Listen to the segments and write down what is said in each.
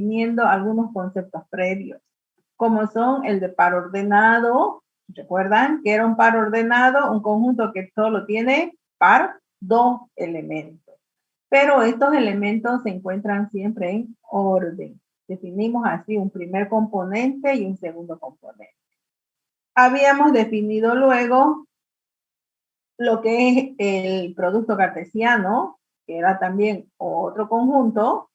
definiendo algunos conceptos previos, como son el de par ordenado. ¿Recuerdan que era un par ordenado? Un conjunto que solo tiene par, dos elementos. Pero estos elementos se encuentran siempre en orden. Definimos así un primer componente y un segundo componente. Habíamos definido luego lo que es el producto cartesiano, que era también otro conjunto,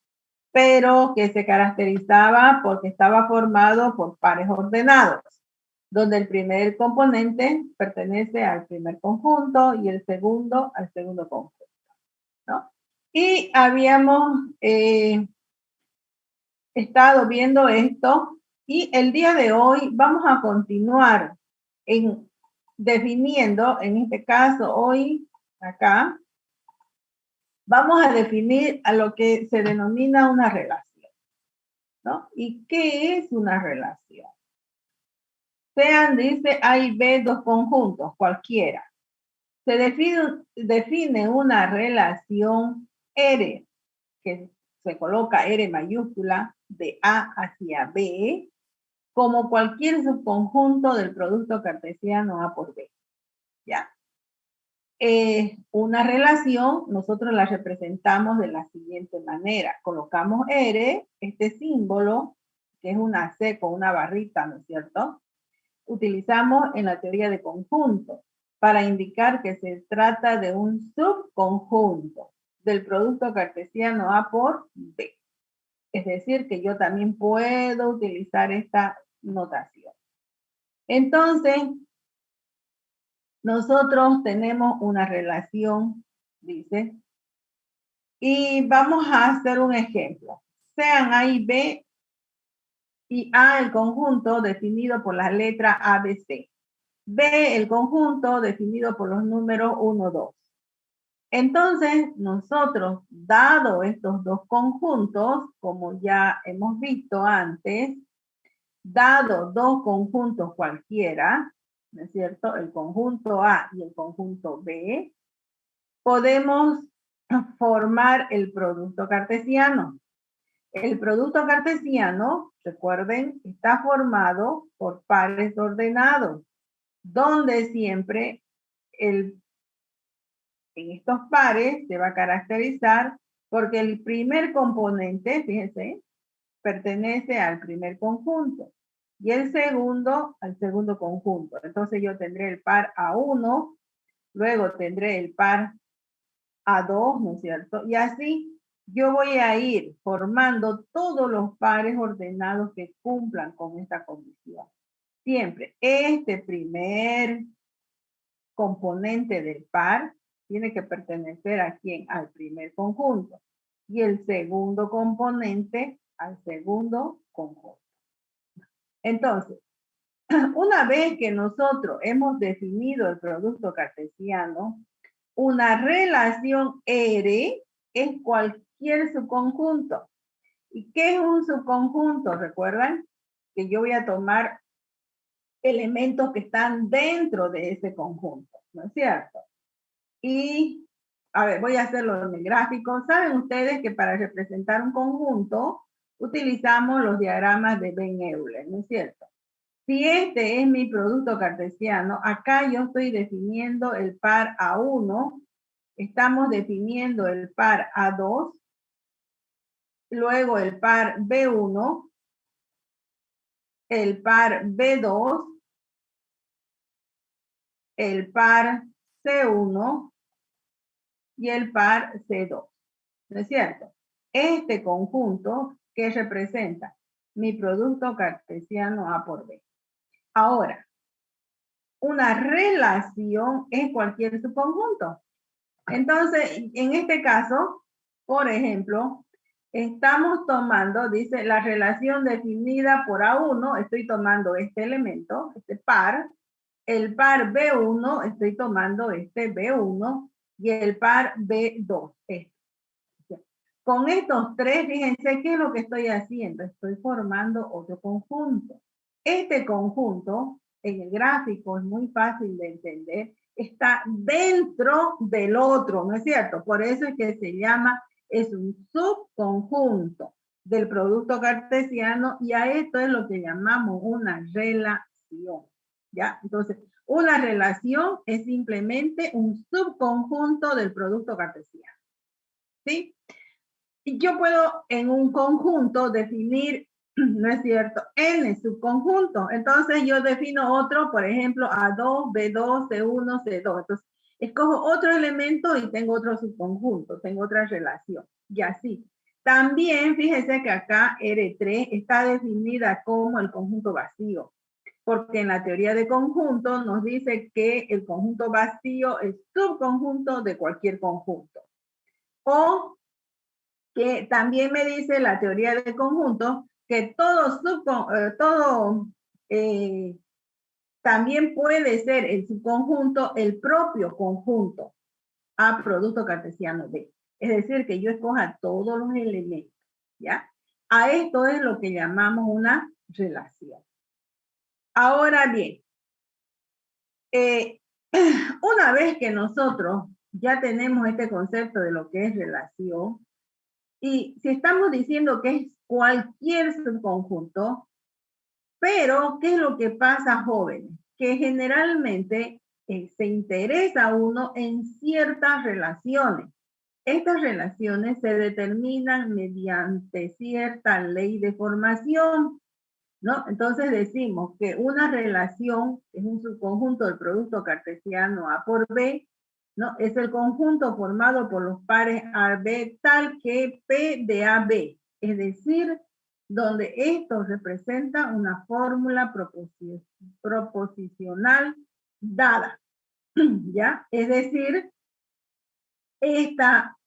pero que se caracterizaba porque estaba formado por pares ordenados, donde el primer componente pertenece al primer conjunto y el segundo al segundo conjunto, ¿no? Y habíamos estado viendo esto y el día de hoy vamos a continuar definiendo, en este caso hoy, acá, vamos a definir a lo que se denomina una relación, ¿no? ¿Y qué es una relación? Sean, dice, A y B dos conjuntos, cualquiera. Se define una relación R, que se coloca R mayúscula, de A hacia B, como cualquier subconjunto del producto cartesiano A por B. ¿Ya? Una relación, nosotros la representamos de la siguiente manera. Colocamos R, este símbolo, que es una C con una barrita, ¿no es cierto? Utilizamos en la teoría de conjuntos para indicar que se trata de un subconjunto del producto cartesiano A por B. Es decir, que yo también puedo utilizar esta notación. Entonces, nosotros tenemos una relación, dice, y vamos a hacer un ejemplo. Sean A y B y A el conjunto definido por la letra ABC. B el conjunto definido por los números 1, 2. Entonces, nosotros, dado estos dos conjuntos, como ya hemos visto antes, dado dos conjuntos cualquiera, ¿no es cierto? El conjunto A y el conjunto B, podemos formar el producto cartesiano. El producto cartesiano, recuerden, está formado por pares ordenados, donde siempre en estos pares se va a caracterizar porque el primer componente, fíjense, pertenece al primer conjunto y el segundo al segundo conjunto. Entonces yo tendré el par A1, luego tendré el par A2, ¿no es cierto? Y así yo voy a ir formando todos los pares ordenados que cumplan con esta condición. Siempre este primer componente del par tiene que pertenecer a quién? Al primer conjunto. Y el segundo componente al segundo conjunto. Entonces, una vez que nosotros hemos definido el producto cartesiano, una relación R es cualquier subconjunto. ¿Y qué es un subconjunto? ¿Recuerdan? Que yo voy a tomar elementos que están dentro de ese conjunto, ¿no es cierto? Y, a ver, voy a hacerlo en el gráfico. Saben ustedes que para representar un conjunto utilizamos los diagramas de Venn-Euler, ¿no es cierto? Si este es mi producto cartesiano, acá yo estoy definiendo el par A1, estamos definiendo el par A2, luego el par B1, el par B2, el par C1 y el par C2. ¿No es cierto? Este conjunto que representa mi producto cartesiano A por B. Ahora, una relación es cualquier subconjunto. Entonces, en este caso, por ejemplo, estamos tomando, dice, la relación definida por A1, estoy tomando este elemento, este par, el par B1, estoy tomando este B1, y el par B2, este. Con estos tres, fíjense qué es lo que estoy haciendo. Estoy formando otro conjunto. Este conjunto, en el gráfico, es muy fácil de entender, está dentro del otro, ¿no es cierto? Por eso es que se llama, es un subconjunto. del producto cartesiano y a esto es lo que llamamos una relación, ¿ya? Entonces, una relación es simplemente un subconjunto del producto cartesiano, ¿sí? Y yo puedo en un conjunto definir, ¿no es cierto?, n subconjuntos. Entonces yo defino otro, por ejemplo, A2, B2, C1, C2. Entonces escojo otro elemento y tengo otro subconjunto, tengo otra relación. Y así. También fíjense que acá R3 está definida como el conjunto vacío, porque en la teoría de conjuntos nos dice que el conjunto vacío es subconjunto de cualquier conjunto. O que también me dice la teoría de conjuntos que también puede ser el subconjunto el propio conjunto A producto cartesiano B. Es decir, que yo escoja todos los elementos, ¿ya? A esto es lo que llamamos una relación. Ahora bien, una vez que nosotros ya tenemos este concepto de lo que es relación, y si estamos diciendo que es cualquier subconjunto, pero ¿qué es lo que pasa, jóvenes? Que generalmente se interesa uno en ciertas relaciones. Estas relaciones se determinan mediante cierta ley de formación, ¿no? Entonces decimos que una relación es un subconjunto del producto cartesiano A por B, ¿no? Es el conjunto formado por los pares AB tal que P de AB, es decir, donde esto representa una fórmula proposicional dada, ¿ya? Es decir, esta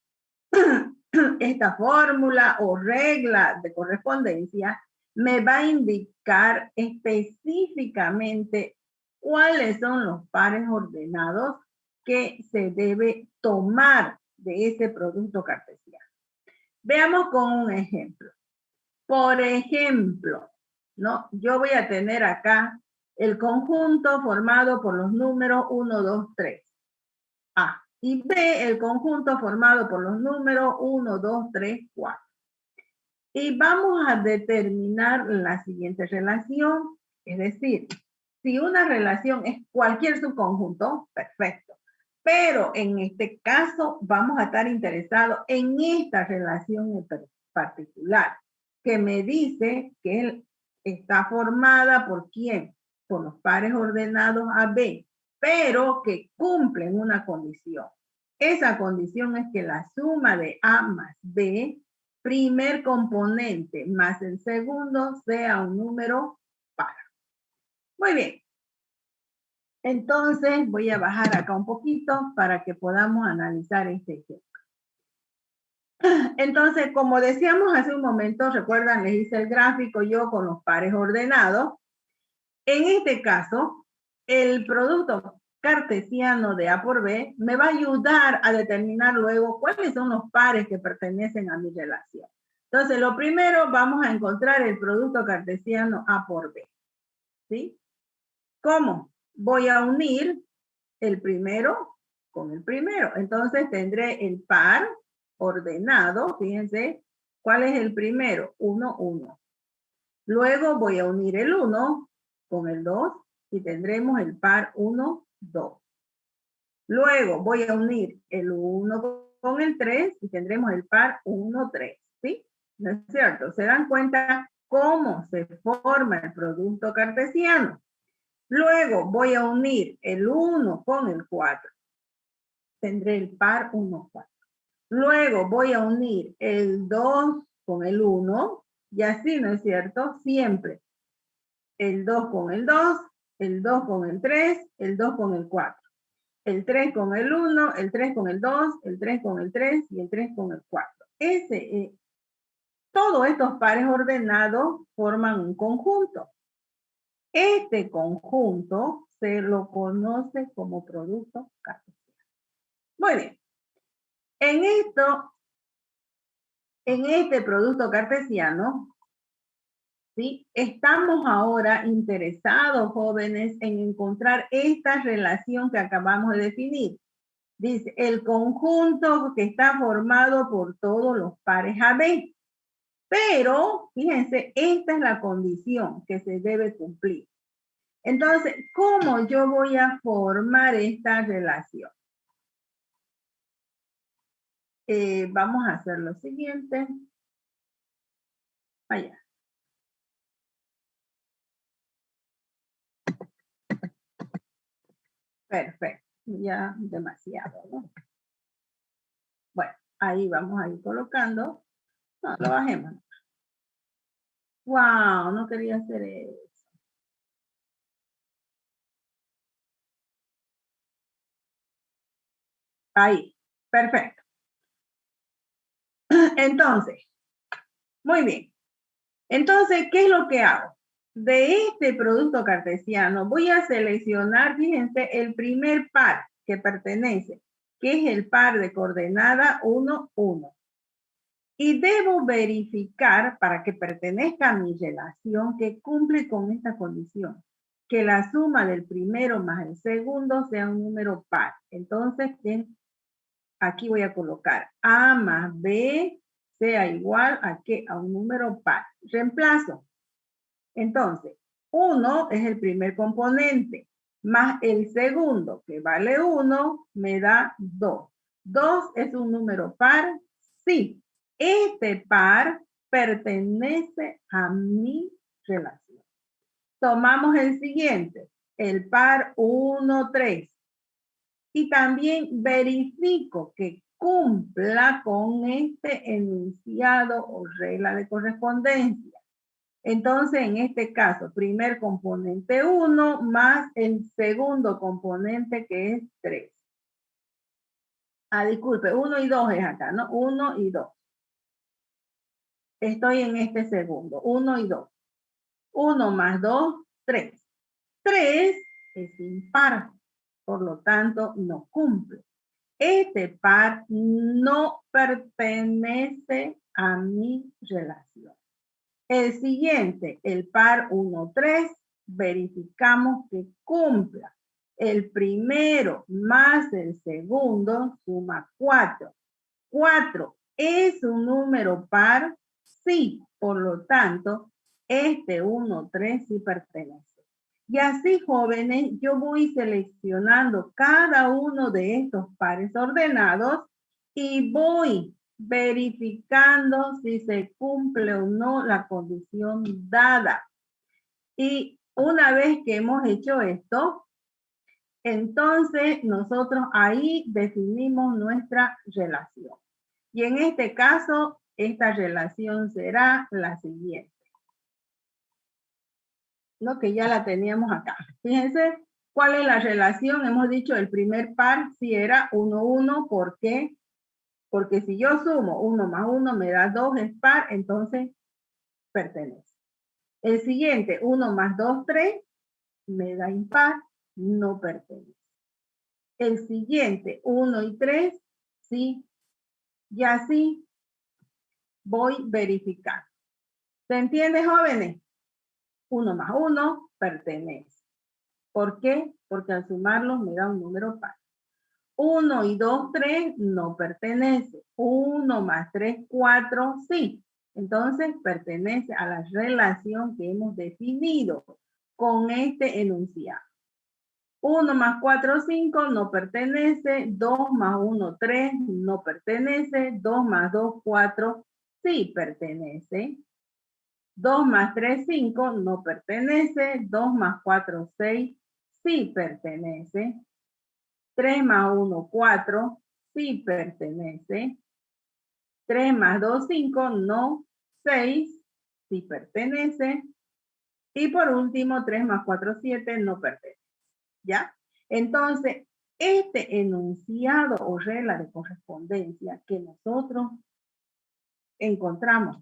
fórmula o regla de correspondencia me va a indicar específicamente cuáles son los pares ordenados que se debe tomar de ese producto cartesiano. Veamos con un ejemplo. Por ejemplo, ¿no? Yo voy a tener acá el conjunto formado por los números 1, 2, 3. A. Y B, el conjunto formado por los números 1, 2, 3, 4. Y vamos a determinar la siguiente relación. Es decir, si una relación es cualquier subconjunto, perfecto. Pero en este caso vamos a estar interesados en esta relación en particular, que me dice que está formada por ¿quién? Por los pares ordenados AB, pero que cumplen una condición. Esa condición es que la suma de A más B, primer componente más el segundo, sea un número par. Muy bien. Entonces voy a bajar acá un poquito para que podamos analizar este ejemplo. Entonces, como decíamos hace un momento, recuerdan, les hice el gráfico yo con los pares ordenados. En este caso, el producto cartesiano de A por B me va a ayudar a determinar luego cuáles son los pares que pertenecen a mi relación. Entonces, lo primero, vamos a encontrar el producto cartesiano A por B. ¿Sí? ¿Cómo? Voy a unir el primero con el primero. Entonces, tendré el par ordenado. Fíjense, ¿cuál es el primero? 1, 1. Luego voy a unir el 1 con el 2 y tendremos el par 1, 2. Luego voy a unir el 1 con el 3 y tendremos el par 1, 3. ¿Sí? ¿No es cierto? ¿Se dan cuenta cómo se forma el producto cartesiano? Luego voy a unir el 1 con el 4. Tendré el par 1, 4. Luego voy a unir el 2 con el 1 y así, ¿no es cierto? Siempre el 2 con el 2, el 2 con el 3, el 2 con el 4. El 3 con el 1, el 3 con el 2, el 3 con el 3 y el 3 con el 4. Todos estos pares ordenados forman un conjunto. Este conjunto se lo conoce como producto cartesiano. Muy bien. En este producto cartesiano, ¿sí? Estamos ahora interesados, jóvenes, en encontrar esta relación que acabamos de definir. Dice, el conjunto que está formado por todos los pares AB. Pero, fíjense, esta es la condición que se debe cumplir. Entonces, ¿cómo yo voy a formar esta relación? Vamos a hacer lo siguiente. Allá. Perfecto. Ya demasiado, ¿no? Bueno, ahí vamos a ir colocando. No, lo bajemos. Wow, no quería hacer eso. Ahí, perfecto. Entonces, muy bien. Entonces, ¿qué es lo que hago? De este producto cartesiano voy a seleccionar, fíjense, el primer par que pertenece, que es el par de coordenada 1, 1. Y debo verificar para que pertenezca a mi relación que cumple con esta condición, que la suma del primero más el segundo sea un número par. Entonces, aquí voy a colocar A más B sea igual a ¿qué? A un número par. Reemplazo. Entonces, 1 es el primer componente, más el segundo, que vale 1, me da 2. 2 es un número par, sí. Este par pertenece a mi relación. Tomamos el siguiente, el par 1, 3. Y también verifico que cumpla con este enunciado o regla de correspondencia. Entonces, en este caso, primer componente 1 más el segundo componente que es 3. Ah, disculpe, 1 y 2 es acá, ¿no? 1 y 2. Estoy en este segundo, 1 y 2. 1 más 2, 3. 3 es impar, por lo tanto, no cumple. Este par no pertenece a mi relación. El siguiente, el par 1, 3, verificamos que cumpla. El primero más el segundo suma 4. 4 es un número par, sí, por lo tanto, este 1, 3 sí pertenece. Y así, jóvenes, yo voy seleccionando cada uno de estos pares ordenados y voy verificando si se cumple o no la condición dada. Y una vez que hemos hecho esto, entonces nosotros ahí definimos nuestra relación. Y en este caso, esta relación será la siguiente. Lo que ya la teníamos acá. Fíjense cuál es la relación. Hemos dicho el primer par si era 1, 1. ¿Por qué? Porque si yo sumo 1 más 1 me da 2, es par, entonces pertenece. El siguiente, 1 más 2, 3, me da impar, no pertenece. El siguiente, 1 y 3, sí. Y así voy verificando. ¿Se entiende, jóvenes? 1 más 1 pertenece. ¿Por qué? Porque al sumarlos me da un número par. 1 y 2, 3 no pertenece. 1 más 3, 4, sí. Entonces pertenece a la relación que hemos definido con este enunciado. 1 más 4, 5 no pertenece. 2 más 1, 3 no pertenece. 2 más 2, 4 sí pertenece. 2 más 3, 5 no pertenece. 2 más 4, 6 sí pertenece. 3 más 1, 4, sí pertenece. 3 más 2, 5, no. 6, sí pertenece. Y por último, 3 más 4, 7, no pertenece. ¿Ya? Entonces, este enunciado o regla de correspondencia que nosotros encontramos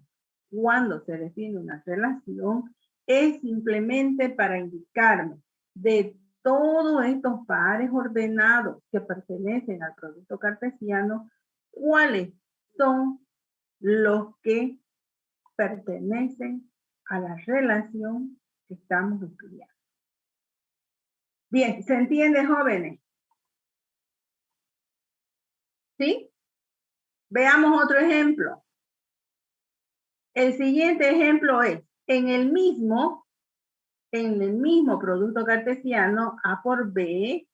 cuando se define una relación es simplemente para indicarme de todos estos pares ordenados que pertenecen al producto cartesiano, cuáles son los que pertenecen a la relación que estamos estudiando. Bien, ¿se entiende, jóvenes? ¿Sí? Veamos otro ejemplo. El siguiente ejemplo es, en el mismo producto cartesiano A por B,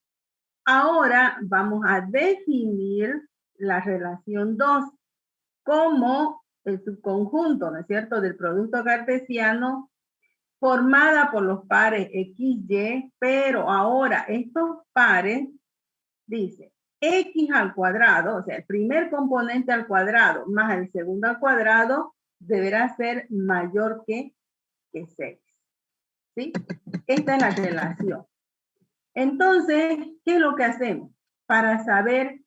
ahora vamos a definir la relación 2 como el subconjunto, ¿no es cierto?, del producto cartesiano formada por los pares XY, pero ahora estos pares, dice, X al cuadrado, o sea, el primer componente al cuadrado más el segundo al cuadrado deberá ser mayor que 6. ¿Sí? Esta es la relación. Entonces, ¿qué es lo que hacemos? Para saber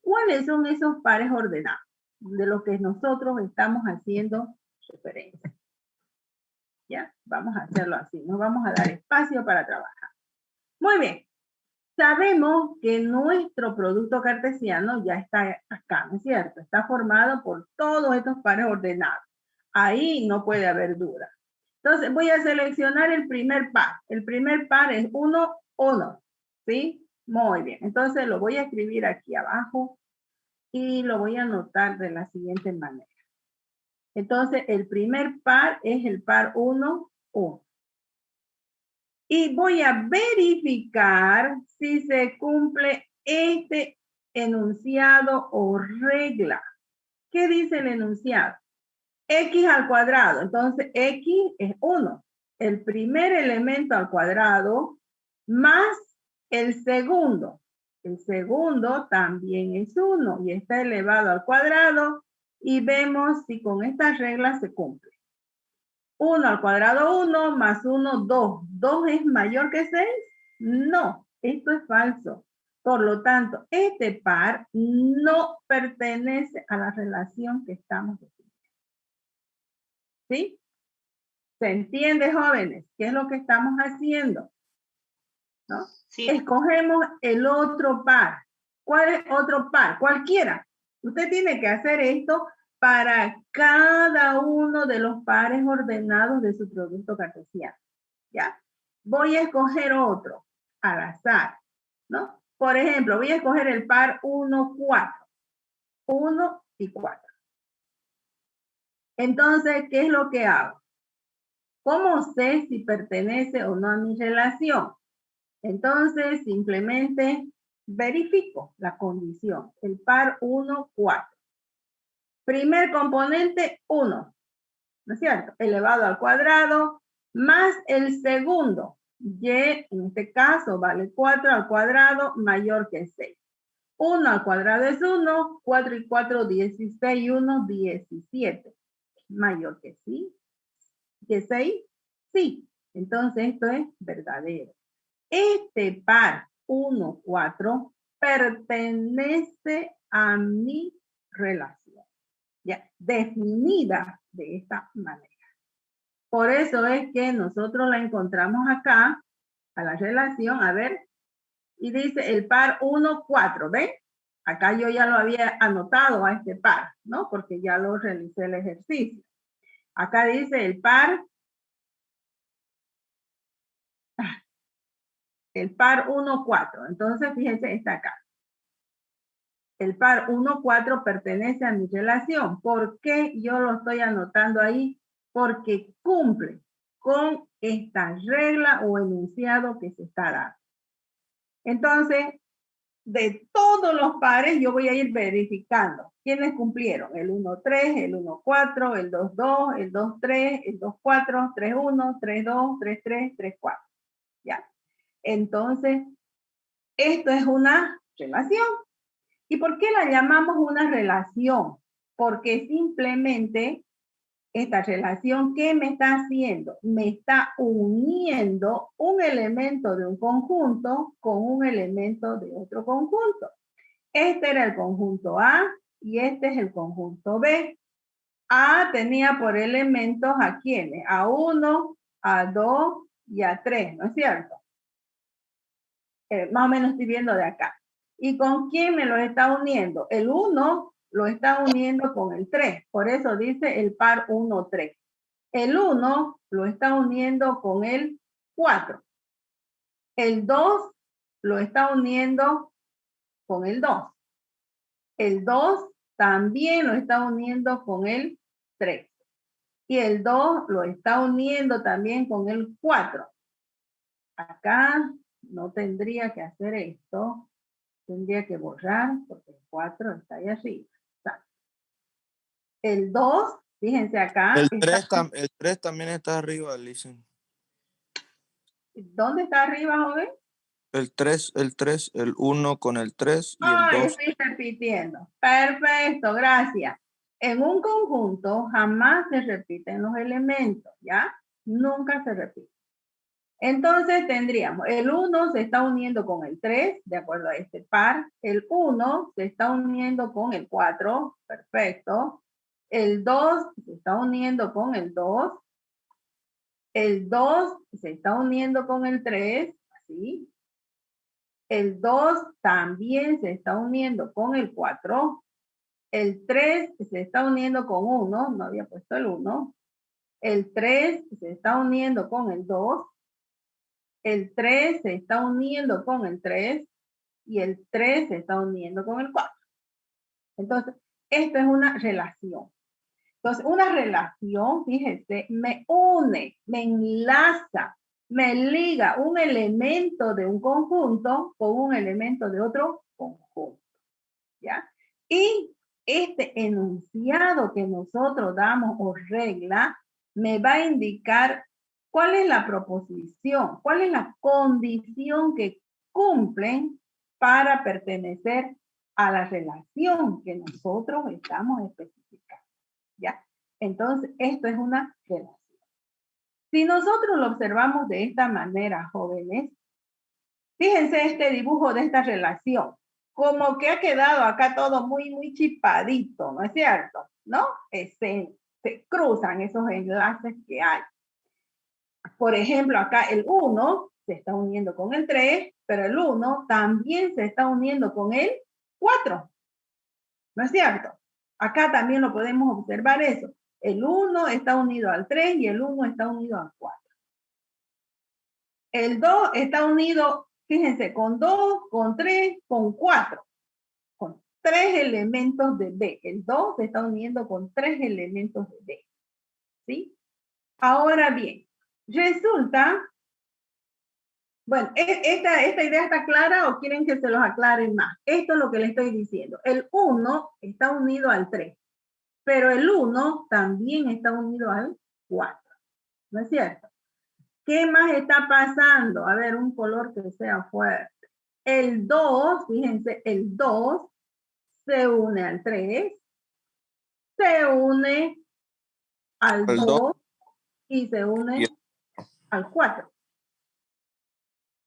cuáles son esos pares ordenados de los que nosotros estamos haciendo referencia. ¿Ya? Vamos a hacerlo así. Nos vamos a dar espacio para trabajar. Muy bien. Sabemos que nuestro producto cartesiano ya está acá, ¿no es cierto? Está formado por todos estos pares ordenados. Ahí no puede haber duda. Entonces voy a seleccionar el primer par. El primer par es 1, 1. ¿Sí? Muy bien. Entonces lo voy a escribir aquí abajo y lo voy a anotar de la siguiente manera. Entonces el primer par es el par 1, 1. Y voy a verificar si se cumple este enunciado o regla. ¿Qué dice el enunciado? X al cuadrado. Entonces, X es 1. El primer elemento al cuadrado más el segundo. El segundo también es 1 y está elevado al cuadrado. Y vemos si con esta regla se cumple. 1 al cuadrado 1 más 1, 2. ¿2 es mayor que 6? No, esto es falso. Por lo tanto, este par no pertenece a la relación que estamos definiendo. ¿Sí? ¿Se entiende, jóvenes? ¿Qué es lo que estamos haciendo? ¿No? Sí. Escogemos el otro par. ¿Cuál es otro par? Cualquiera. Usted tiene que hacer esto para cada uno de los pares ordenados de su producto cartesiano. ¿Ya? Voy a escoger otro al azar, ¿no? Por ejemplo, voy a escoger el par 1, 4. 1 y 4. Entonces, ¿qué es lo que hago? ¿Cómo sé si pertenece o no a mi relación? Entonces, simplemente verifico la condición. El par 1, 4. Primer componente, 1. ¿No es cierto? Elevado al cuadrado más el segundo. Y en este caso vale 4 al cuadrado mayor que 6. 1 al cuadrado es 1. 4 y 4, 16 y 1, 17. Mayor que sí. ¿Que 6? Sí. Entonces esto es verdadero. Este par 1, 4 pertenece a mi relación. Ya, definida de esta manera. Por eso es que nosotros la encontramos acá, a la relación, a ver, y dice el par 1, 4, ¿ven? Acá yo ya lo había anotado a este par, ¿no? Porque ya lo realicé el ejercicio. Acá dice el par 1, 4. Entonces, fíjense, está acá. El par 1, 4 pertenece a mi relación. ¿Por qué yo lo estoy anotando ahí? Porque cumple con esta regla o enunciado que se está dando. Entonces, de todos los pares, yo voy a ir verificando quiénes cumplieron. El 1, 3, el 1, 4, el 2, 2, el 2, 3, el 2, 4, 3, 1, 3, 2, 3, 3, 3, 4. ¿Ya? Entonces, esto es una relación. ¿Y por qué la llamamos una relación? Porque simplemente esta relación, ¿qué me está haciendo? Me está uniendo un elemento de un conjunto con un elemento de otro conjunto. Este era el conjunto A y este es el conjunto B. A tenía por elementos a quiénes? A 1, a 2 y a 3, ¿no es cierto? Más o menos estoy viendo de acá. ¿Y con quién me lo está uniendo? El 1 lo está uniendo con el 3. Por eso dice el par 1, 3. El 1 lo está uniendo con el 4. El 2 lo está uniendo con el 2. El 2 también lo está uniendo con el 3. Y el 2 lo está uniendo también con el 4. Acá no tendría que hacer esto. Tendría que borrar porque el 4 está ahí arriba. El 2, fíjense acá. El 3 también está arriba, listen. ¿Dónde está arriba, joven? El 3, el 1 con el 3 y el 2. Estoy repitiendo. Perfecto, gracias. En un conjunto jamás se repiten los elementos, ¿ya? Nunca se repiten. Entonces tendríamos, el 1 se está uniendo con el 3, de acuerdo a este par. El 1 se está uniendo con el 4, perfecto. El 2 se está uniendo con el 2. El 2 se está uniendo con el 3, así. El 2 también se está uniendo con el 4. El 3 se está uniendo con 1, no había puesto el 1. El 3 se está uniendo con el 2. El 3 se está uniendo con el 3. Y el 3 se está uniendo con el 4. Entonces, esto es una relación. Entonces, una relación, fíjese, me une, me enlaza, me liga un elemento de un conjunto con un elemento de otro conjunto, ¿ya? Y este enunciado que nosotros damos o regla me va a indicar cuál es la proposición, cuál es la condición que cumplen para pertenecer a la relación que nosotros estamos especificando, ¿ya? Entonces, esto es una relación. Si nosotros lo observamos de esta manera, jóvenes, fíjense este dibujo de esta relación. Como que ha quedado acá todo muy chipadito, ¿no es cierto? ¿No? Se cruzan esos enlaces que hay. Por ejemplo, acá el 1 se está uniendo con el 3, pero el 1 también se está uniendo con el 4. ¿No es cierto? Acá también lo podemos observar eso. El 1 está unido al 3 y el 1 está unido al 4. El 2 está unido, fíjense, con 2, con 3, con 4. Con 3 elementos de B. El 2 se está uniendo con 3 elementos de B. ¿Sí? Ahora bien, resulta, bueno, ¿esta idea está clara o quieren que se los aclare más? Esto es lo que le estoy diciendo. El 1 está unido al 3. Pero el 1 también está unido al 4. ¿No es cierto? ¿Qué más está pasando? A ver, un color que sea fuerte. El 2, fíjense, el 2 se une al 3, se une al 2 y se une al 4.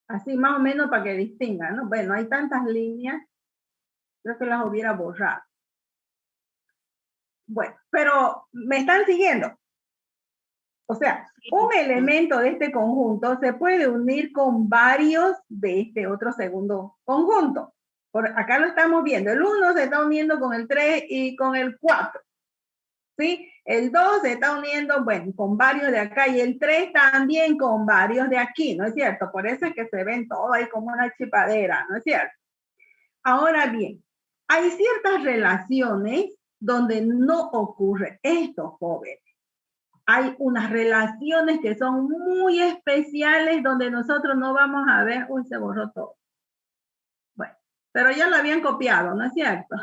Así más o menos para que distingan, ¿no? Bueno, hay tantas líneas, creo que las hubiera borrado. Bueno, pero ¿me están siguiendo? O sea, un elemento de este conjunto se puede unir con varios de este otro segundo conjunto. Por acá lo estamos viendo. El 1 se está uniendo con el 3 y con el 4. ¿Sí? El 2 se está uniendo, bueno, con varios de acá y el 3 también con varios de aquí, ¿no es cierto? Por eso es que se ven todo ahí como una chipadera, ¿no es cierto? Ahora bien, hay ciertas relaciones donde no ocurre esto, jóvenes. Hay unas relaciones que son muy especiales donde nosotros no vamos a ver, uy, se borró todo. Bueno, pero ya lo habían copiado, ¿no es cierto?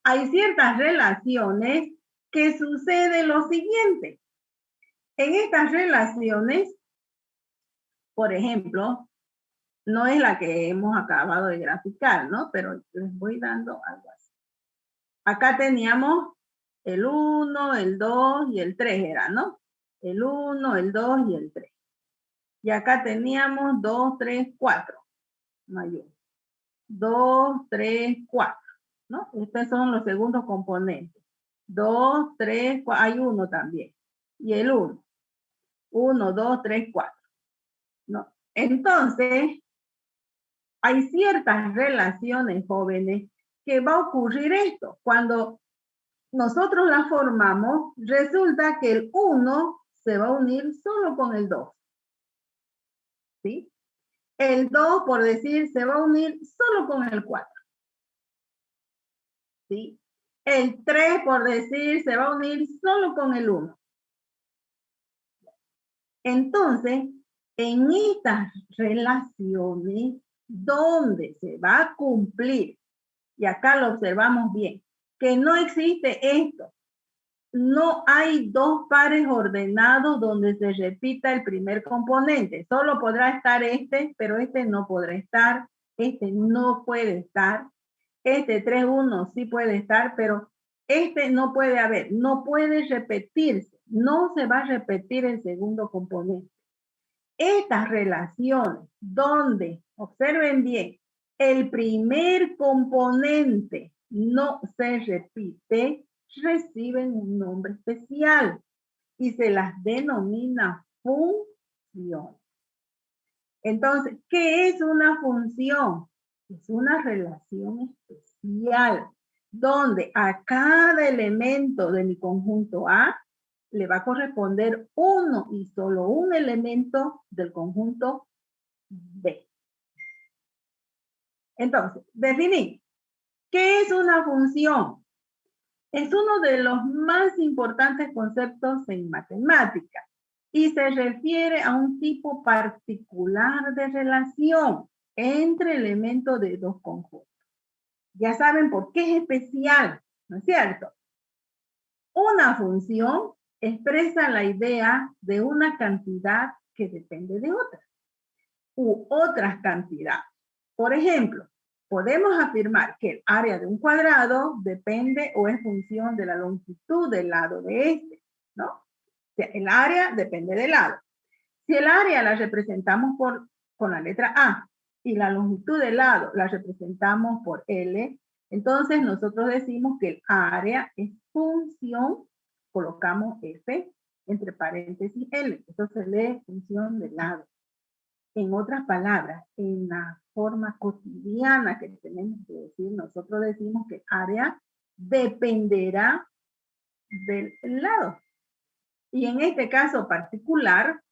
Hay ciertas relaciones que sucede lo siguiente. En estas relaciones, por ejemplo, no es la que hemos acabado de graficar, ¿no? Pero les voy dando algo así. Acá teníamos el 1, el 2 y el 3 era, ¿no? El 1, el 2 y el 3. Y acá teníamos 2, 3, 4. No hay 1. 2, 3, 4. ¿No? Estos son los segundos componentes. 2, 3, 4. Hay 1 también. Y el 1. 1, 2, 3, 4. ¿No? Entonces, hay ciertas relaciones, jóvenes, que va a ocurrir esto. Cuando nosotros las formamos, resulta que el 1 se va a unir solo con el 2. ¿Sí? El 2, por decir, se va a unir solo con el 4. ¿Sí? El 3, por decir, se va a unir solo con el 1. Entonces, en estas relaciones donde se va a cumplir, y acá lo observamos bien, que no existe esto. No hay dos pares ordenados donde se repita el primer componente. Solo podrá estar este, pero este no podrá estar. Este no puede estar. Este 3, 1 sí puede estar, pero este no puede haber. No puede repetirse. No se va a repetir el segundo componente. Estas relaciones donde, observen bien, el primer componente no se repite, reciben un nombre especial y se las denomina función. Entonces, ¿qué es una función? Es una relación especial donde a cada elemento de mi conjunto A le va a corresponder uno y solo un elemento del conjunto B. Entonces, definir. ¿Qué es una función? Es uno de los más importantes conceptos en matemática y se refiere a un tipo particular de relación entre elementos de dos conjuntos. Ya saben por qué es especial, ¿no es cierto? Una función expresa la idea de una cantidad que depende de otra u otras cantidades. Por ejemplo, podemos afirmar que el área de un cuadrado depende o es función de la longitud del lado de este, ¿no? O sea, el área depende del lado. Si el área la representamos con la letra A y la longitud del lado la representamos por L, entonces nosotros decimos que el área es función, colocamos F entre paréntesis L. Entonces se lee función del lado. En otras palabras, en la forma cotidiana que tenemos que decir, nosotros decimos que área dependerá del lado. Y en este caso particular,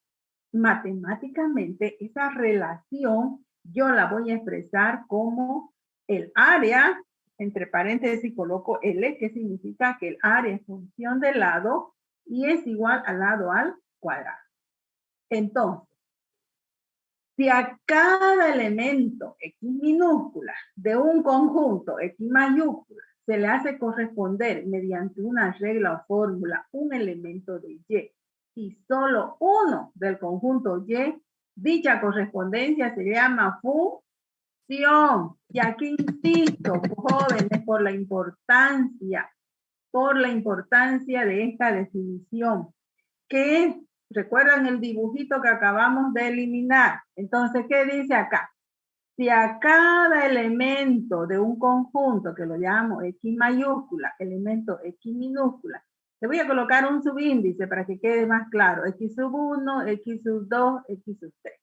matemáticamente, esa relación yo la voy a expresar como el área, entre paréntesis coloco L, que significa que el área es función del lado y es igual al lado al cuadrado. Entonces, si a cada elemento X minúscula de un conjunto X mayúscula se le hace corresponder mediante una regla o fórmula un elemento de Y solo uno del conjunto Y, dicha correspondencia se llama función. Y aquí insisto, jóvenes, por la importancia de esta definición, que es, recuerdan el dibujito que acabamos de eliminar. Entonces, ¿qué dice acá? Si a cada elemento de un conjunto, que lo llamo X mayúscula, elemento X minúscula, le voy a colocar un subíndice para que quede más claro. X sub 1, X sub 2, X sub 3.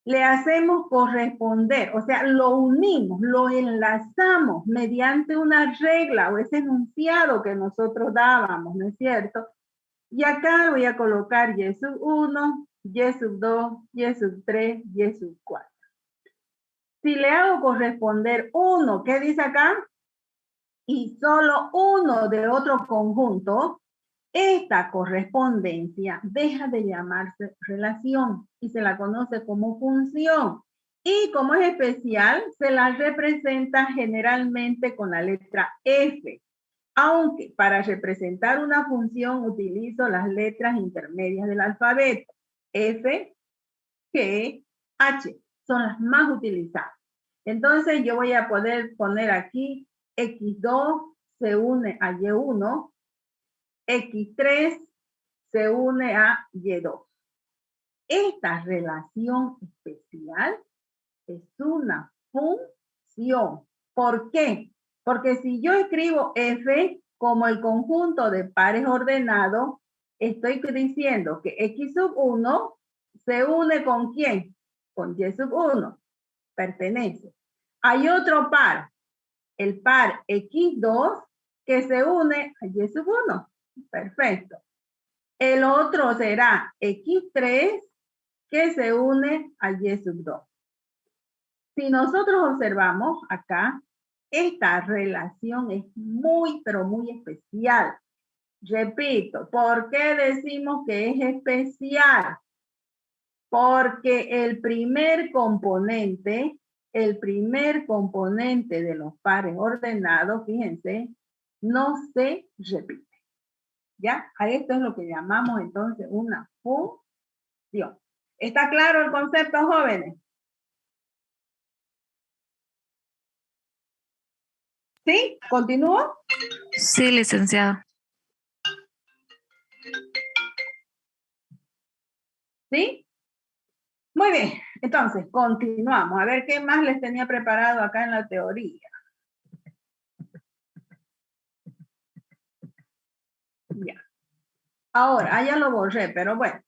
Le hacemos corresponder, o sea, lo unimos, lo enlazamos mediante una regla o ese enunciado que nosotros dábamos, ¿no es cierto? Y acá voy a colocar Y sub 1, Y sub 2, Y sub 3, Y sub 4. Si le hago corresponder uno, ¿qué dice acá? Y solo uno de otro conjunto, esta correspondencia deja de llamarse relación y se la conoce como función. Y como es especial, se la representa generalmente con la letra F. Aunque para representar una función utilizo las letras intermedias del alfabeto. F, G, H son las más utilizadas. Entonces yo voy a poder poner aquí X2 se une a Y1, X3 se une a Y2. Esta relación especial es una función. ¿Por qué? Porque si yo escribo F como el conjunto de pares ordenados, estoy diciendo que X sub 1 se une ¿con quién? Con Y sub 1. Pertenece. Hay otro par, el par X2, que se une a Y sub 1. Perfecto. El otro será X3, que se une a Y sub 2. Si nosotros observamos acá, esta relación es muy, pero muy especial. Repito, ¿por qué decimos que es especial? Porque el primer componente de los pares ordenados, fíjense, no se repite. ¿Ya? A esto es lo que llamamos entonces una función. ¿Está claro el concepto, jóvenes? ¿Sí? ¿Continúo? Sí, licenciado. ¿Sí? Muy bien. Entonces, continuamos. A ver qué más les tenía preparado acá en la teoría. Ya. Ahora, ya lo borré, pero bueno.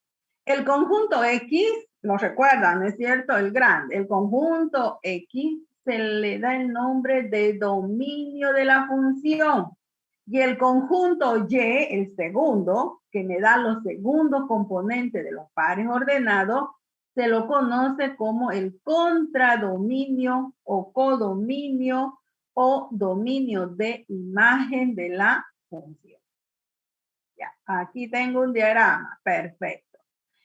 El conjunto X, lo recuerdan, ¿no es cierto? El grande. El conjunto X se le da el nombre de dominio de la función. Y el conjunto Y, el segundo, que me da los segundos componentes de los pares ordenados, se lo conoce como el contradominio o codominio o dominio de imagen de la función. Ya, aquí tengo un diagrama, perfecto.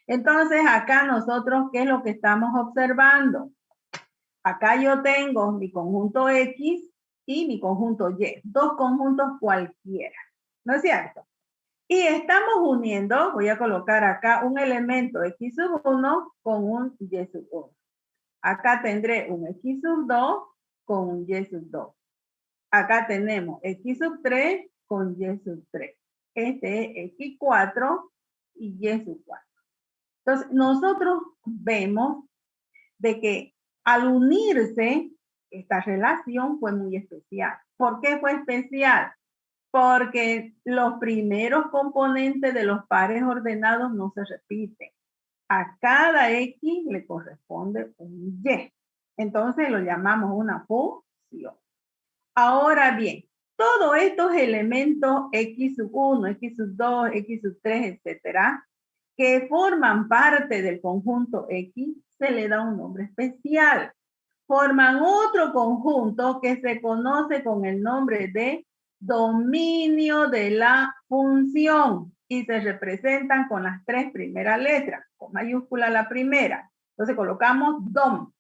Entonces, acá nosotros, ¿qué es lo que estamos observando? Acá yo tengo mi conjunto X y mi conjunto Y, dos conjuntos cualquiera, ¿no es cierto? Y estamos uniendo, voy a colocar acá un elemento X sub 1 con un Y sub 1. Acá tendré un X sub 2 con un Y sub 2. Acá tenemos X sub 3 con Y sub 3. Este es X4 y Y sub 4. Entonces, nosotros vemos de que al unirse, esta relación fue muy especial. ¿Por qué fue especial? Porque los primeros componentes de los pares ordenados no se repiten. A cada X le corresponde un Y. Entonces lo llamamos una función. Ahora bien, todos estos elementos X sub 1, X sub 2, X sub 3, etcétera, que forman parte del conjunto X, se le da un nombre especial. Forman otro conjunto que se conoce con el nombre de dominio de la función y se representan con las tres primeras letras, con mayúscula la primera. Entonces colocamos DOM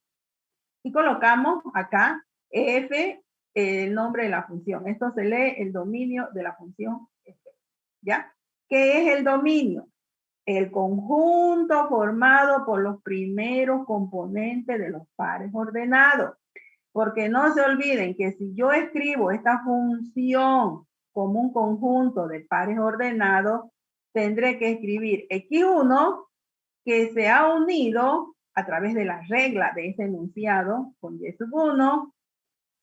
y colocamos acá F, el nombre de la función. Esto se lee el dominio de la función F. ¿Ya? ¿Qué es el dominio? El conjunto formado por los primeros componentes de los pares ordenados. Porque no se olviden que si yo escribo esta función como un conjunto de pares ordenados, tendré que escribir X1 que se ha unido a través de la regla de ese enunciado con Y sub 1,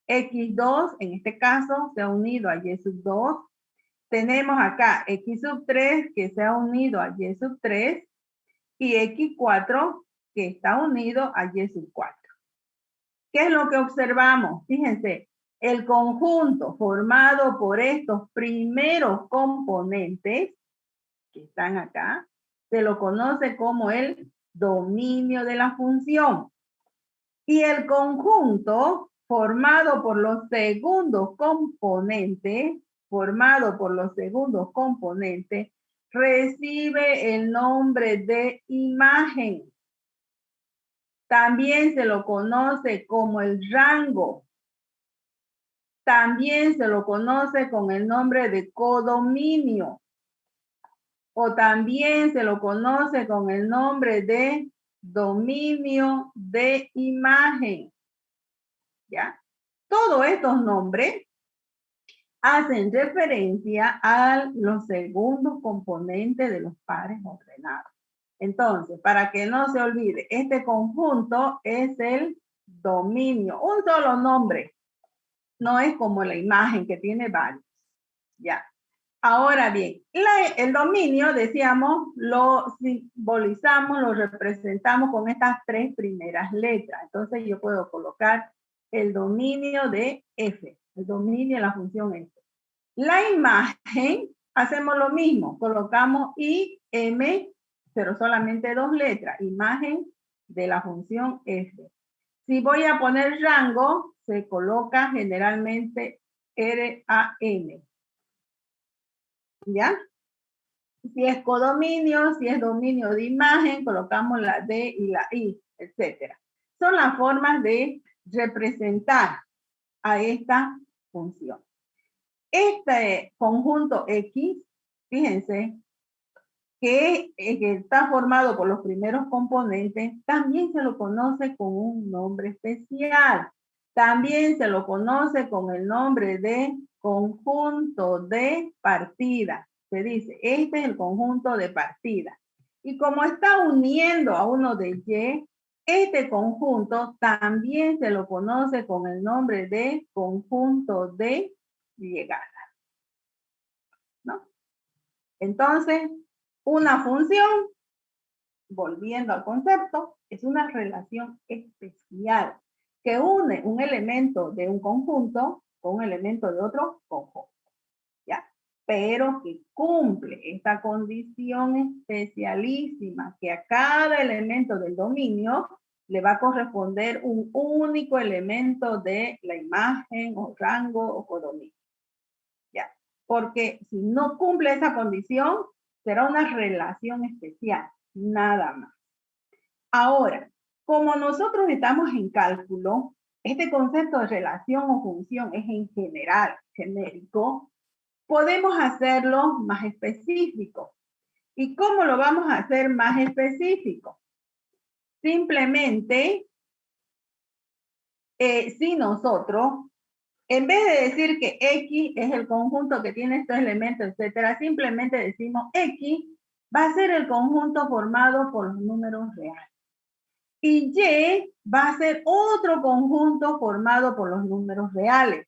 X2 en este caso se ha unido a Y sub 2, tenemos acá X sub 3 que se ha unido a Y sub 3 y X4 que está unido a Y sub 4. ¿Qué es lo que observamos? Fíjense, el conjunto formado por estos primeros componentes que están acá, se lo conoce como el dominio de la función. Y el conjunto formado por los segundos componentes, recibe el nombre de imagen. También se lo conoce como el rango. También se lo conoce con el nombre de codominio. O también se lo conoce con el nombre de dominio de imagen. ¿Ya? Todos estos nombres hacen referencia a los segundos componentes de los pares ordenados. Entonces, para que no se olvide, este conjunto es el dominio, un solo nombre. No es como la imagen que tiene varios. Ya. Ahora bien, el dominio, decíamos, lo simbolizamos, lo representamos con estas tres primeras letras. Entonces yo puedo colocar el dominio de F, el dominio de la función F. La imagen, hacemos lo mismo, colocamos IM, pero solamente dos letras, imagen de la función F. Si voy a poner rango, se coloca generalmente RAM. ¿Ya? Si es codominio, si es dominio de imagen, colocamos la D y la I, etc. Son las formas de representar a esta función. Este conjunto X, fíjense, que está formado por los primeros componentes, también se lo conoce con un nombre especial. También se lo conoce con el nombre de conjunto de partida. Se dice, este es el conjunto de partida. Y como está uniendo a uno de Y, este conjunto también se lo conoce con el nombre de conjunto de llegada. ¿No? Entonces, una función, volviendo al concepto, es una relación especial que une un elemento de un conjunto con un elemento de otro conjunto, ¿ya? Pero que cumple esta condición especialísima que a cada elemento del dominio le va a corresponder un único elemento de la imagen o rango o codominio, ¿ya? Porque si no cumple esa condición, será una relación especial, nada más. Ahora, como nosotros estamos en cálculo, este concepto de relación o función es en general, genérico, podemos hacerlo más específico. ¿Y cómo lo vamos a hacer más específico? Simplemente, si nosotros, en vez de decir que X es el conjunto que tiene estos elementos, etcétera, simplemente decimos X va a ser el conjunto formado por los números reales. Y Y va a ser otro conjunto formado por los números reales.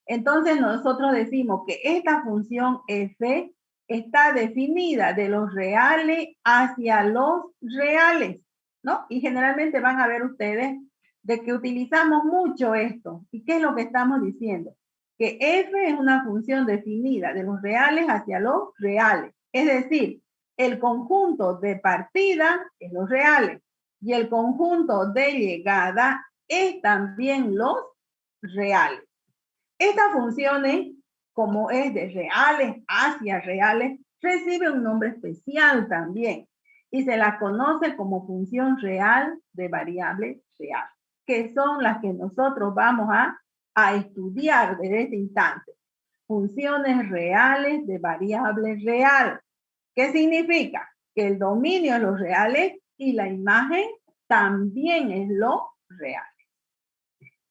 Entonces nosotros decimos que esta función f está definida de los reales hacia los reales, ¿no? Y generalmente van a ver ustedes de que utilizamos mucho esto. ¿Y qué es lo que estamos diciendo? Que f es una función definida de los reales hacia los reales. Es decir, el conjunto de partida es los reales y el conjunto de llegada es también los reales. Estas funciones, como es de reales hacia reales, recibe un nombre especial también y se la conoce como función real de variable real, que son las que nosotros vamos a estudiar desde este instante. Funciones reales de variable real. ¿Qué significa? Que el dominio es los reales y la imagen también es lo real.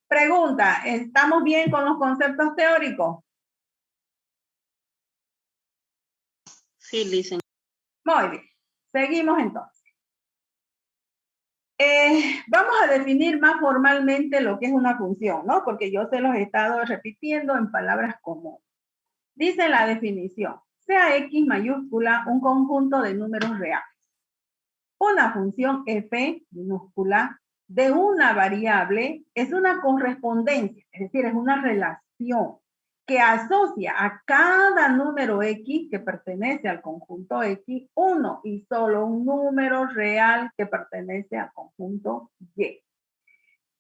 Pregunta, ¿estamos bien con los conceptos teóricos? Sí, licenciada. Muy bien, seguimos entonces. Vamos a definir más formalmente lo que es una función, ¿no? Porque yo se los he estado repitiendo en palabras comunes. Dice la definición, sea X mayúscula un conjunto de números reales. Una función f minúscula de una variable es una correspondencia, es decir, es una relación que asocia a cada número X que pertenece al conjunto X uno y solo un número real que pertenece al conjunto Y.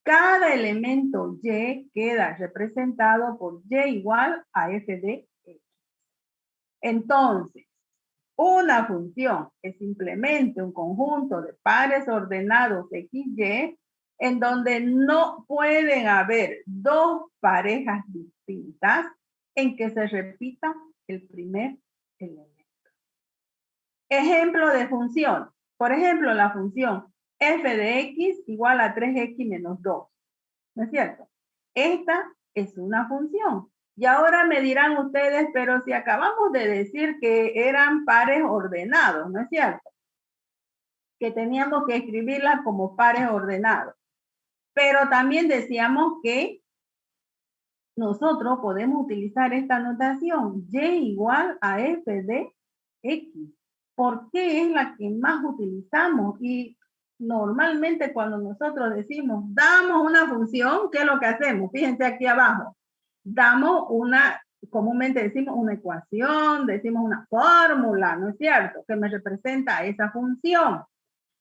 Cada elemento Y queda representado por Y igual a f de X. Entonces, una función es simplemente un conjunto de pares ordenados XY en donde no pueden haber dos parejas distintas en que se repita el primer elemento. Ejemplo de función. Por ejemplo, la función f de x igual a 3x menos 2. ¿No es cierto? Esta es una función. Y ahora me dirán ustedes, pero si acabamos de decir que eran pares ordenados, ¿no es cierto? Que teníamos que escribirlas como pares ordenados. Pero también decíamos que nosotros podemos utilizar esta notación, y igual a f de x. ¿Por qué es la que más utilizamos? Y normalmente cuando nosotros decimos, damos una función, ¿qué es lo que hacemos? Fíjense aquí abajo. Damos una, comúnmente decimos una ecuación, decimos una fórmula, ¿no es cierto? Que me representa esa función.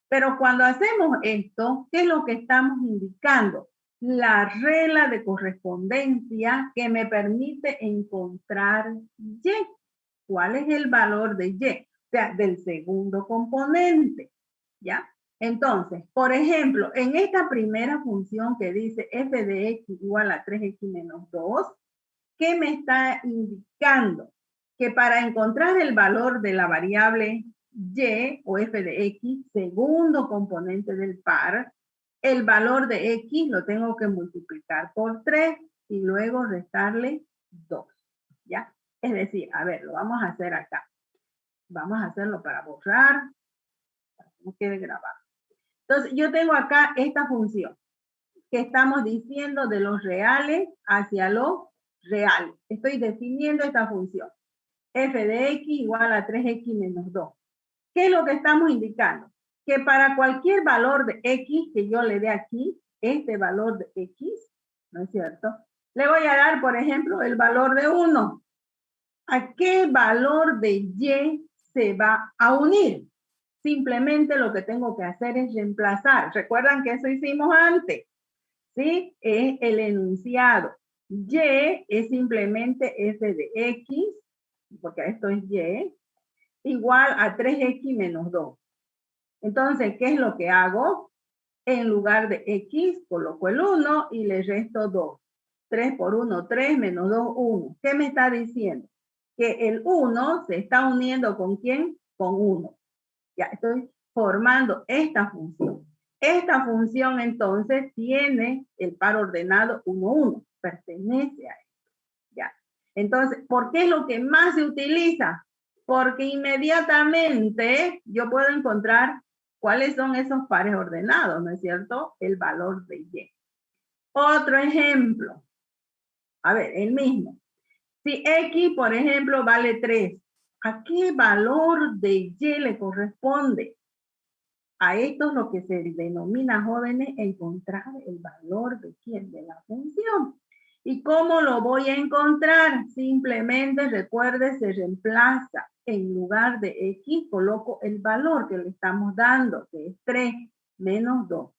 Pero cuando hacemos esto, ¿qué es lo que estamos indicando? La regla de correspondencia que me permite encontrar Y. ¿Cuál es el valor de Y? sea, del segundo componente, ¿ya? Entonces, por ejemplo, en esta primera función que dice f de x igual a 3x menos 2, ¿qué me está indicando? Que para encontrar el valor de la variable y o f de x, segundo componente del par, el valor de x lo tengo que multiplicar por 3 y luego restarle 2, ¿ya? Es decir, a ver, lo vamos a hacer acá. Vamos a hacerlo para borrar, para que no quede grabado. Entonces, yo tengo acá esta función que estamos diciendo de los reales hacia lo real. Estoy definiendo esta función. F de x igual a 3x menos 2. ¿Qué es lo que estamos indicando? Que para cualquier valor de x que yo le dé aquí, este valor de x, ¿no es cierto? Le voy a dar, por ejemplo, el valor de 1. ¿A qué valor de y se va a unir? Simplemente lo que tengo que hacer es reemplazar. ¿Recuerdan que eso hicimos antes? ¿Sí? Es el enunciado. Y es simplemente f de x, porque esto es y, igual a 3x menos 2. Entonces, ¿qué es lo que hago? En lugar de x, coloco el 1 y le resto 2. 3 por 1, 3, menos 2, 1. ¿Qué me está diciendo? Que el 1 se está uniendo ¿con quién? Con 1. Ya estoy formando esta función. Esta función entonces tiene el par ordenado 1, 1. Pertenece a esto. Ya. Entonces, ¿por qué es lo que más se utiliza? Porque inmediatamente yo puedo encontrar cuáles son esos pares ordenados, ¿no es cierto? El valor de y. Otro ejemplo. A ver, el mismo. Si x, por ejemplo, vale 3, ¿a qué valor de y le corresponde? A esto es lo que se denomina, jóvenes, encontrar el valor de quién, de la función. ¿Y cómo lo voy a encontrar? Simplemente, recuerde, se reemplaza. En lugar de x, coloco el valor que le estamos dando, que es 3 menos 2.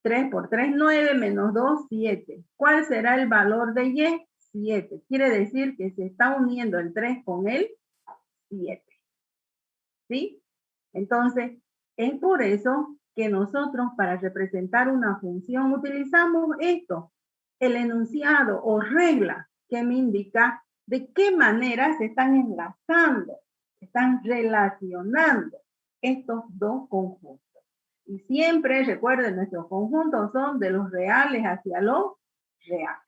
3 por 3, 9, menos 2, 7. ¿Cuál será el valor de y? 7. Quiere decir que se está uniendo el 3 con el 7. ¿Sí? Entonces, es por eso que nosotros para representar una función utilizamos esto, el enunciado o regla que me indica de qué manera se están enlazando, se están relacionando estos dos conjuntos. Y siempre, recuerden, nuestros conjuntos son de los reales hacia los reales.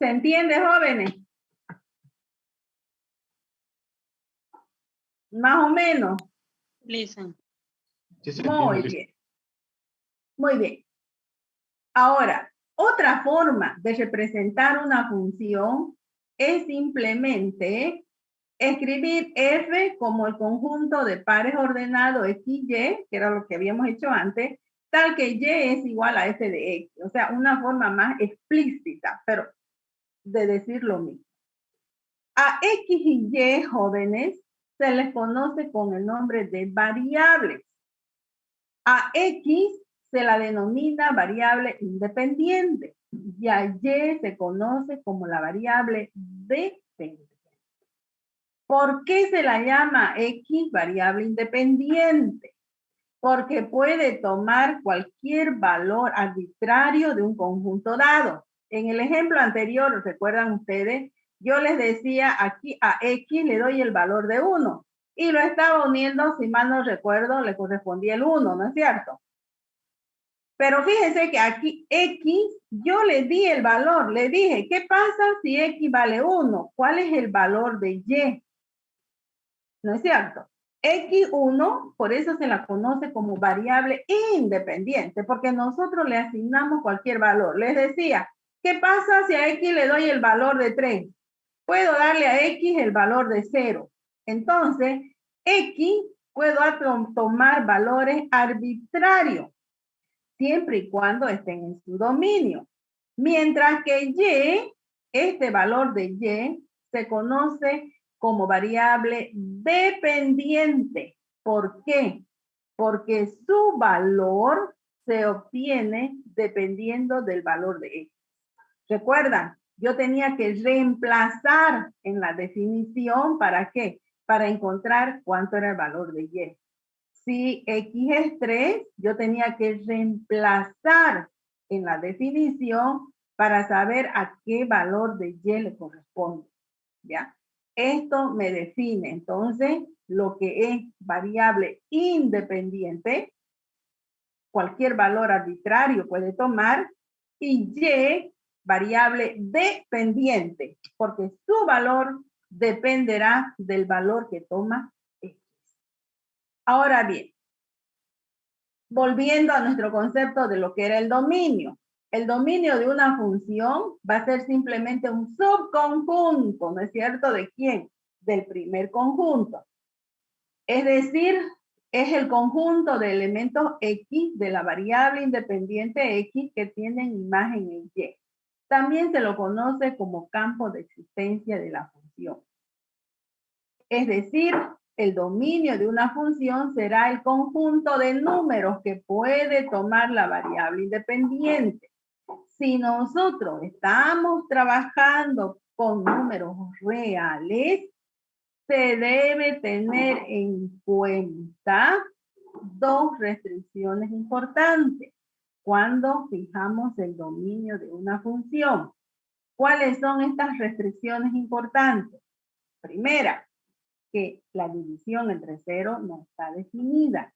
¿Se entiende, jóvenes? Más o menos. Listen. Muy bien. Muy bien. Ahora, otra forma de representar una función es simplemente escribir f como el conjunto de pares ordenados x, y, que era lo que habíamos hecho antes, tal que y es igual a f de x. O sea, una forma más explícita, pero de decir lo mismo. A x y y, jóvenes, se les conoce con el nombre de variables. A x se la denomina variable independiente y a y se conoce como la variable dependiente. ¿Por qué se la llama x variable independiente? Porque puede tomar cualquier valor arbitrario de un conjunto dado. En el ejemplo anterior, ¿recuerdan ustedes? Yo les decía aquí a x le doy el valor de 1 y lo estaba uniendo, si mal no recuerdo, le correspondía el 1, ¿no es cierto? Pero fíjense que aquí x, yo le di el valor, le dije, ¿qué pasa si x vale 1? ¿Cuál es el valor de y? ¿No es cierto? X1, por eso se la conoce como variable independiente, porque nosotros le asignamos cualquier valor. Les decía, ¿qué pasa si a X le doy el valor de 3? Puedo darle a X el valor de 0. Entonces, X puedo tomar valores arbitrarios, siempre y cuando estén en su dominio. Mientras que Y, este valor de Y, se conoce como variable dependiente. ¿Por qué? Porque su valor se obtiene dependiendo del valor de X. ¿Recuerdan? Yo tenía que reemplazar en la definición, ¿para qué? para encontrar cuánto era el valor de Y. Si X es 3, yo tenía que reemplazar en la definición para saber a qué valor de Y le corresponde, ¿ya? Esto me define, entonces, lo que es variable independiente, cualquier valor arbitrario puede tomar, y Y, variable dependiente, porque su valor dependerá del valor que toma X. Ahora bien, volviendo a nuestro concepto de lo que era el dominio. El dominio de una función va a ser simplemente un subconjunto, ¿no es cierto? ¿De quién? Del primer conjunto. Es decir, es el conjunto de elementos X de la variable independiente X que tienen imagen en Y. También se lo conoce como campo de existencia de la función. Es decir, el dominio de una función será el conjunto de números que puede tomar la variable independiente. Si nosotros estamos trabajando con números reales, se debe tener en cuenta dos restricciones importantes cuando fijamos el dominio de una función. ¿Cuáles son estas restricciones importantes? Primera, que la división entre 0 no está definida.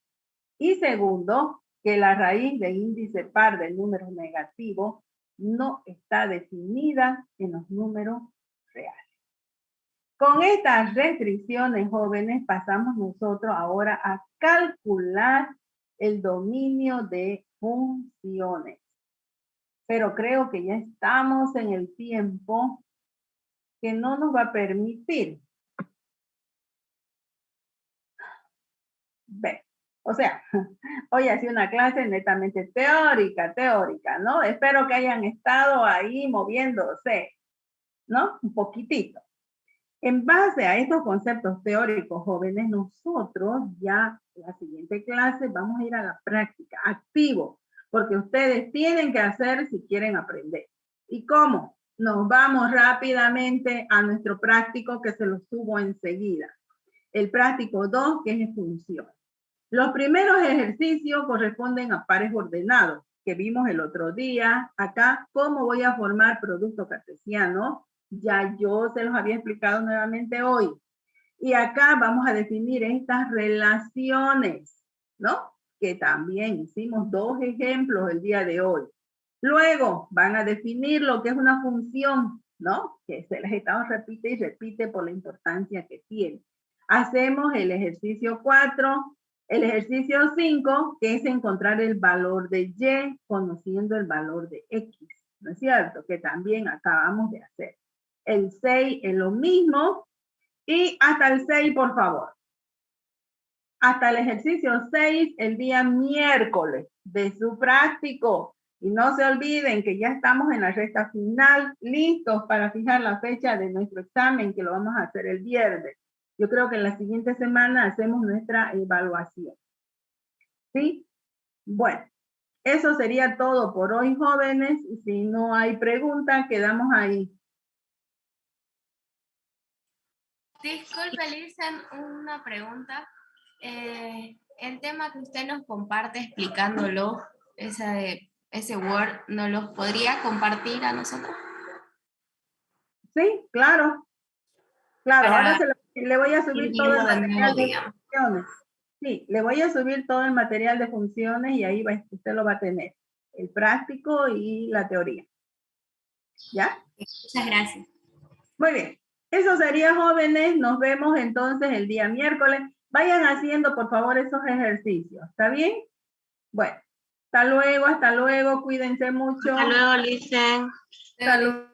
Y segundo, que la raíz del índice par del número negativo no está definida en los números reales. Con estas restricciones, jóvenes, pasamos nosotros ahora a calcular el dominio de funciones. Pero creo que ya estamos en el tiempo que no nos va a permitir. Ve, o sea, hoy ha sido una clase netamente teórica, ¿no? Espero que hayan estado ahí moviéndose, ¿no? Un poquitito. En base a estos conceptos teóricos, jóvenes, nosotros ya en la siguiente clase vamos a ir a la práctica, activo, porque ustedes tienen que hacer si quieren aprender. ¿Y cómo? Nos vamos rápidamente a nuestro práctico que se lo subo enseguida. El práctico 2, que es función. Los primeros ejercicios corresponden a pares ordenados, que vimos el otro día. Acá, ¿cómo voy a formar producto cartesiano? Ya yo se los había explicado nuevamente hoy. Y acá vamos a definir estas relaciones, ¿no? Que también hicimos dos ejemplos el día de hoy. Luego van a definir lo que es una función, ¿no? Que se les está repite y repite por la importancia que tiene. Hacemos el ejercicio 4, el ejercicio 5, que es encontrar el valor de Y conociendo el valor de X, ¿no es cierto? Que también acabamos de hacer. El 6 es lo mismo. Y hasta el 6, por favor. Hasta el ejercicio 6, el día miércoles de su práctico. Y no se olviden que ya estamos en la recta final, listos para fijar la fecha de nuestro examen, que lo vamos a hacer el viernes. Yo creo que en la siguiente semana hacemos nuestra evaluación. ¿Sí? Bueno, eso sería todo por hoy, jóvenes. Y si no hay preguntas, quedamos ahí. Disculpe, Lisen, una pregunta. El tema que usted nos comparte explicándolo, ese Word, ¿nos los podría compartir a nosotros? Sí, claro. Claro, ahora le voy a subir todo el material de funciones. Sí, le voy a subir todo el material de funciones y ahí usted lo va a tener. El práctico y la teoría. ¿Ya? Muchas gracias. Muy bien. Eso sería, jóvenes. Nos vemos entonces el día miércoles. Vayan haciendo, por favor, esos ejercicios. ¿Está bien? Bueno, hasta luego. Cuídense mucho. Hasta luego, Lisen. Hasta luego.